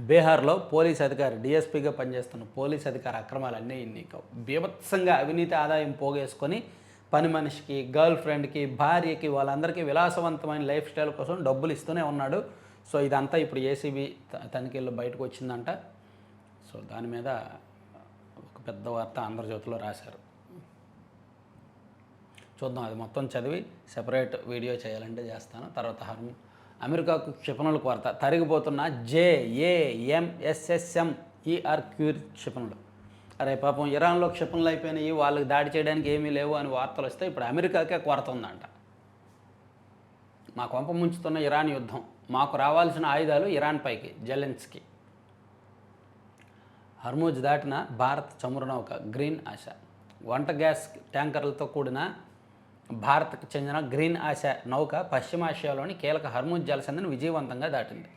బీహార్లో పోలీస్ అధికారి, డిఎస్పీగా పనిచేస్తున్న పోలీస్ అధికారి అక్రమాలు అన్నీ ఇన్ని బీభత్సంగా అవినీతి ఆదాయం పోగేసుకొని పని మనిషికి, గర్ల్ ఫ్రెండ్కి, భార్యకి, వాళ్ళందరికీ విలాసవంతమైన లైఫ్ స్టైల్ కోసం డబ్బులు ఇస్తూనే ఉన్నాడు. సో ఇదంతా ఇప్పుడు ఏసీబీ తనిఖీల్లో బయటకు వచ్చిందంట. సో దాని మీద ఒక పెద్ద వార్త ఆంధ్రజ్యోతిలో రాశారు. చూద్దాం, అది మొత్తం చదివి సెపరేట్ వీడియో చేయాలంటే చేస్తాను. తర్వాత అమెరికాకు క్షిపణుల కొరత, తరిగిపోతున్న JAMSSM క్షిపణులు. అరే పాపం ఇరాన్లో క్షిపణులు అయిపోయినాయి, వాళ్ళకి దాడి చేయడానికి ఏమీ లేవు అని వార్తలు వస్తే ఇప్పుడు అమెరికాకే కొరత ఉందంట. మా కొంప ముంచుతున్న ఇరాన్ యుద్ధం, మాకు రావాల్సిన ఆయుధాలు ఇరాన్ పైకి, జెలెన్స్కీ. హర్మూజ్ దాటిన భారత్ చమురు నౌక గ్రీన్ ఆశ. వంట గ్యాస్ ట్యాంకర్లతో కూడిన భారత్కు చెందిన గ్రీన్ ఆశ నౌక పశ్చిమాసియాలోని కీలక హర్మూజ్ జలసంధిని విజయవంతంగా దాటింది.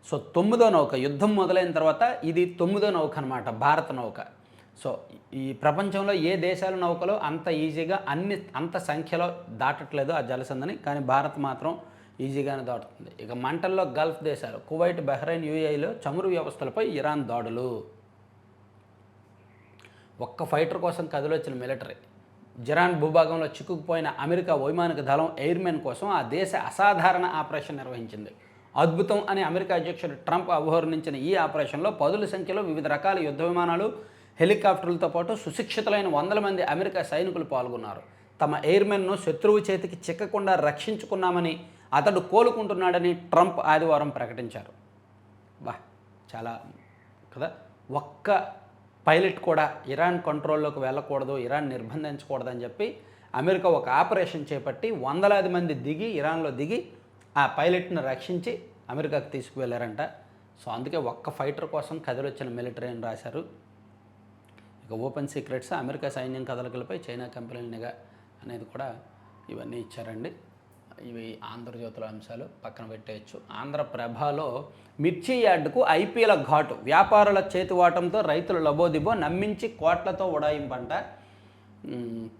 సో 9వ నౌక, యుద్ధం మొదలైన తర్వాత ఇది 9వ నౌక అనమాట, భారత నౌక. సో ఈ ప్రపంచంలో ఏ దేశాల నౌకలో అంత ఈజీగా అంత సంఖ్యలో దాటట్లేదు ఆ జలసంధిని, కానీ భారత్ మాత్రం ఈజీగానే దాటుతుంది. ఇక మంటల్లో గల్ఫ్ దేశాలు, కువైట్, బహ్రెయిన్, UAEలో చమురు వ్యవస్థలపై ఇరాన్ దాడులు. ఒక్క ఫైటర్ కోసం కదిలొచ్చిన మిలిటరీ. ఇరాన్ భూభాగంలో చిక్కుకుపోయిన అమెరికా వైమానిక దళం ఎయిర్మెన్ కోసం ఆ దేశ అసాధారణ ఆపరేషన్ నిర్వహించింది. అద్భుతం అని అమెరికా అధ్యక్షుడు ట్రంప్ అభివర్ణించిన ఈ ఆపరేషన్లో పదుల సంఖ్యలో వివిధ రకాల యుద్ధ విమానాలు, హెలికాప్టర్లతో పాటు సుశిక్షితులైన 100 మంది అమెరికా సైనికులు పాల్గొన్నారు. తమ ఎయిర్మెన్ను శత్రువు చేతికి చిక్కకుండా రక్షించుకున్నామని, అతడు కోలుకుంటున్నాడని ట్రంప్ ఆదివారం ప్రకటించారు. చాలా కదా. ఒక్క పైలట్ కూడా ఇరాన్ కంట్రోల్లోకి వెళ్ళకూడదు, ఇరాన్ నిర్బంధించకూడదని చెప్పి అమెరికా ఒక ఆపరేషన్ చేపట్టి 100 మంది దిగి, ఇరాన్లో దిగి ఆ పైలట్ని రక్షించి అమెరికాకు తీసుకువెళ్ళారంట. సో అందుకే ఒక్క ఫైటర్ కోసం కదిలొచ్చిన మిలిటరీ అని రాశారు. ఇక ఓపెన్ సీక్రెట్స్, అమెరికా సైన్యం కదలికలపై చైనా కంపెనీల నిఘా అనేది కూడా ఇవన్నీ ఇచ్చారండి. ఇవి ఆంధ్రజ్యోతిలో అంశాలు పక్కన పెట్టేయచ్చు. ఆంధ్రప్రభలో మిర్చి యార్డుకు ఐపీఎల్ ఘాటు, వ్యాపారుల చేతివాటంతో రైతులు లబోదిబో, నమ్మించి కోట్లతో ఉడాయింపంట.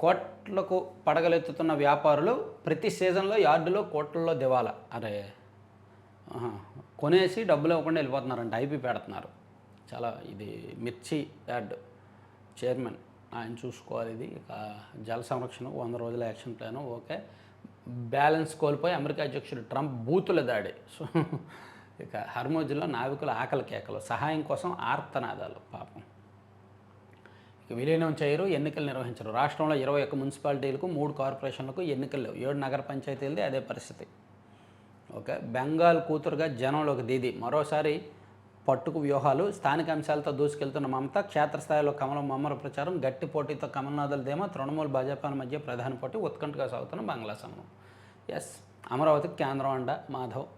కోట్లకు పడగలెత్తుతున్న వ్యాపారులు ప్రతి సీజన్లో యార్డులో కోట్లలో దివాలా. అరే కొనేసి డబ్బులు ఇవ్వకుండా వెళ్ళిపోతున్నారంట, ఐపీ పెడుతున్నారు. చాలా ఇది మిర్చి యార్డ్ చైర్మన్ ఆయన చూసుకోవాలి. ఇది ఇక జల సంరక్షణ 100 రోజుల యాక్షన్ ప్లాను ఓకే. బ్యాలెన్స్ కోల్పోయి అమెరికా అధ్యక్షుడు ట్రంప్ బూతుల దాడి. సో ఇక హర్మోజులో నావికుల ఆకలి కేకలు, సహాయం కోసం ఆర్తనాదాలు. పాపం ఇక విలీనం చేయరు, ఎన్నికలు నిర్వహించరు. రాష్ట్రంలో 21 మున్సిపాలిటీలకు 3 కార్పొరేషన్లకు ఎన్నికలు లేవు. 7 నగర పంచాయతీలది అదే పరిస్థితి. ఓకే. బెంగాల్ కూతురుగా జనంలోకి దీది, మరోసారి పట్టుకు వ్యూహాలు. స్థానిక అంశాలతో దూసుకెళ్తున్న మమత, క్షేత్రస్థాయిలో కమలం మమ్మర ప్రచారం, గట్టి పోటీతో కమల్నాథుల ధీమా, తృణమూల్ భాజపాల మధ్య ప్రధాన పోటీ, ఉత్కంఠగా సాగుతున్న బంగ్లా సమరం. ఎస్, అమరావతికి కేంద్రం అండ మాధవ్.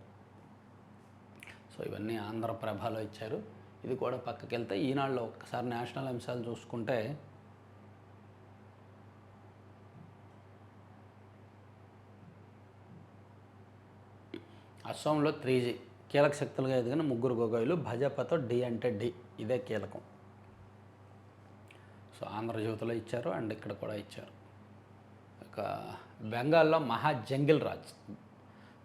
సో ఇవన్నీ ఆంధ్రప్రభలో ఇచ్చారు. ఇది కూడా పక్కకి వెళ్తే ఈనాడులో ఒక్కసారి నేషనల్ అంశాలు చూసుకుంటే అస్సాంలో 3G కీలక శక్తులుగా ఎదిగిన 3 గొగోయిలు, భాజపాతో డి అంటే డి, ఇదే కీలకం. సో ఆంధ్రజ్యోతిలో ఇచ్చారు అండ్ ఇక్కడ కూడా ఇచ్చారు. ఇక బెంగాల్లో మహా జంగిల్ రాజ్,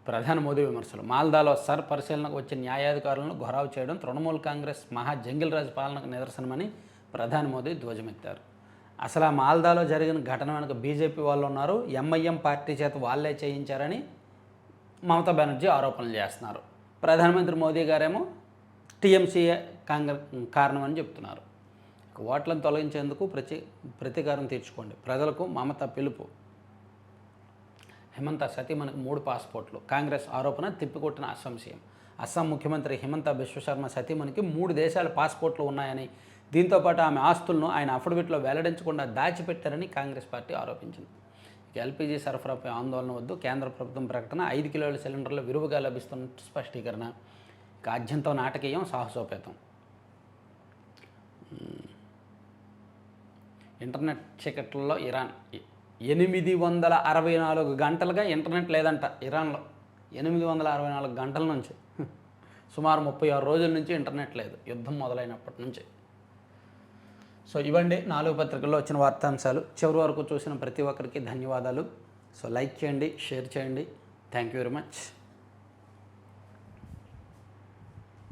ప్రధాని మోదీ విమర్శలు. మాల్దాలో సర్ పరిశీలనకు వచ్చిన న్యాయాధికారులను ఘొరావు చేయడం తృణమూల్ కాంగ్రెస్ మహా జంగిల్ రాజ్ పాలనకు నిదర్శనమని ప్రధాని మోదీ ధ్వజమెత్తారు. అసలు ఆ మాల్దాలో జరిగిన ఘటన వెనుక బీజేపీ వాళ్ళు ఉన్నారు, ఎంఐఎం పార్టీ చేత వాళ్ళే చేయించారని మమతా బెనర్జీ ఆరోపణలు చేస్తున్నారు. ప్రధానమంత్రి మోదీ గారేమో టీఎంసీఏ కారణమని చెప్తున్నారు. ఓట్లను తొలగించేందుకు ప్రతీకారం తీర్చుకోండి, ప్రజలకు మమత పిలుపు. హిమంత సతీమణికి 3 పాస్పోర్ట్లు, కాంగ్రెస్ ఆరోపణ తిప్పికొట్టిన అస్సాం సీఎం. అస్సాం ముఖ్యమంత్రి హిమంత బిశ్వశర్మ సతీమణికి 3 దేశాల పాస్పోర్ట్లు ఉన్నాయని, దీంతోపాటు ఆమె ఆస్తులను ఆయన అఫిడవిట్లో వెల్లడించకుండా దాచిపెట్టారని కాంగ్రెస్ పార్టీ ఆరోపించింది. ఎల్పీజీ సరఫరాపై ఆందోళన వద్దు, కేంద్ర ప్రభుత్వం ప్రకటన. 5 కిలోల సిలిండర్లు విరువుగా లభిస్తున్నట్టు స్పష్టీకరణ. ఇక ఆద్యంతం నాటకీయం, సాహసోపేతం. ఇంటర్నెట్ చీకట్లలో ఇరాన్ 864 గంటలుగా ఇంటర్నెట్ లేదంట ఇరాన్లో. 864 గంటల నుంచి సుమారు 36 రోజుల నుంచి ఇంటర్నెట్ లేదు, యుద్ధం మొదలైనప్పటి నుంచి. సో ఇవండి 4 పత్రికల్లో వచ్చిన వార్తాంశాలు. చివరి వరకు చూసిన ప్రతి ఒక్కరికి ధన్యవాదాలు. సో లైక్ చేయండి, షేర్ చేయండి. Thank you very much.